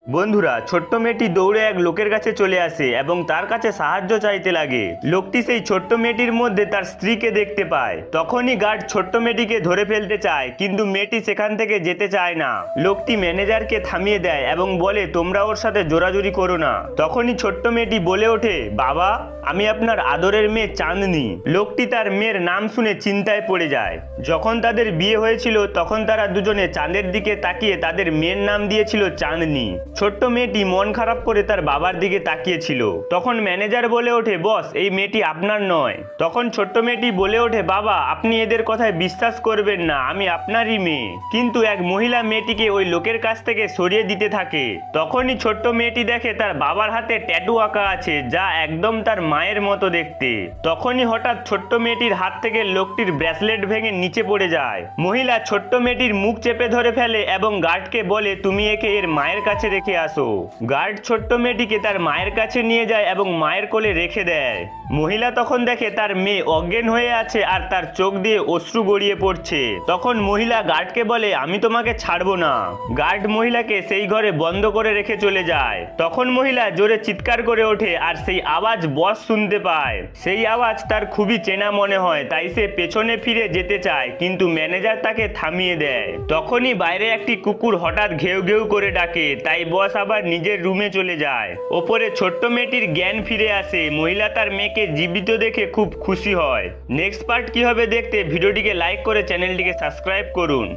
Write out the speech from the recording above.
বন্ধুরা, ছোট্ট মেয়েটি দৌড়ে এক লোকের কাছে চলে আসে এবং তার কাছে সাহায্য চাইতে লাগে। লোকটি সেই ছোট্ট মেয়েটির মধ্যে তার স্ত্রীকে দেখতে পায়। তখনই গার্ড ছোট্ট মেয়েটিকে ধরে ফেলতে চায়, কিন্তু মেয়েটি সেখান থেকে যেতে চায় না। লোকটি ম্যানেজারকে থামিয়ে দেয় এবং বলে, তোমরা ওর সাথে জোরাজুরি করো না। তখনই ছোট্ট মেয়েটি বলে ওঠে, বাবা, আমি আপনার আদরের মেয়ে চাঁদনি। লোকটি তার মেয়ের নাম শুনে চিন্তায় পড়ে যায়। যখন তাদের বিয়ে হয়েছিল তখন তারা দুজনে চাঁদের দিকে তাকিয়ে তাদের মেয়ের নাম দিয়েছিল চাঁদনি। ছোট্ট মেয়েটি মন খারাপ করে তার বাবার দিকে তাকিয়েছিল। তখন ম্যানেজার বলে ওঠে, বস, এই মেয়েটি আপনার নয়। তখন ছোট্ট মেয়েটি বলে ওঠে, বাবা, আপনি এদের কথায় বিশ্বাস করবেন না, আমি আপনারই মেয়ে। কিন্তু এক মহিলা মেয়েটিকে ওই লোকের কাছ থেকে সরিয়ে দিতে থাকে। তখনই ছোট্ট মেয়েটি দেখে তার বাবার হাতে ট্যাটু আঁকা আছে, যা একদম তার মায়ের মতো দেখতে। তখনই হঠাৎ ছোট্ট মেয়েটির হাত থেকে লোকটির ব্রেসলেট ভেঙে নিচে পড়ে যায়। মহিলা ছোট্ট মেয়েটির মুখ চেপে ধরে ফেলে এবং গার্ডকে বলে, তুমি একে এর মায়ের কাছে রেখে আসো। গার্ড ছোট্ট মেয়েটিকে তার মায়ের কাছে নিয়ে যায় এবং মায়ের কোলে রেখে দেয়। মহিলা তখন দেখে তার মেয়ে অজ্ঞান হয়ে আছে আর তার চোখ দিয়ে অশ্রু গড়িয়ে পড়ছে। তখন মহিলা গার্ডকে বলে, আমি তোমাকে ছাড়বো না। গার্ড মহিলাকে সেই ঘরে বন্ধ করে রেখে চলে যায়। তখন মহিলা জোরে চিৎকার করে ওঠে আর সেই আওয়াজ বস শুনতে পায়। সেই আওয়াজ তার খুবই চেনা মনে হয়, তাই সে পেছনে ফিরে যেতে চায়, কিন্তু ম্যানেজার তাকে থামিয়ে দেয়। তখনই বাইরে একটি কুকুর হঠাৎ ঘেউ ঘেউ করে ডাকে, তাই বস আবার নিজের রুমে চলে যায়। ওপরে ছোট্ট মেয়েটির জ্ঞান ফিরে আসে। মহিলা তার মেয়েকে জীবিত দেখে খুব খুশি হয়। নেক্সট পার্ট কি হবে দেখতে ভিডিওটিকে লাইক করে চ্যানেলটিকে সাবস্ক্রাইব করুন।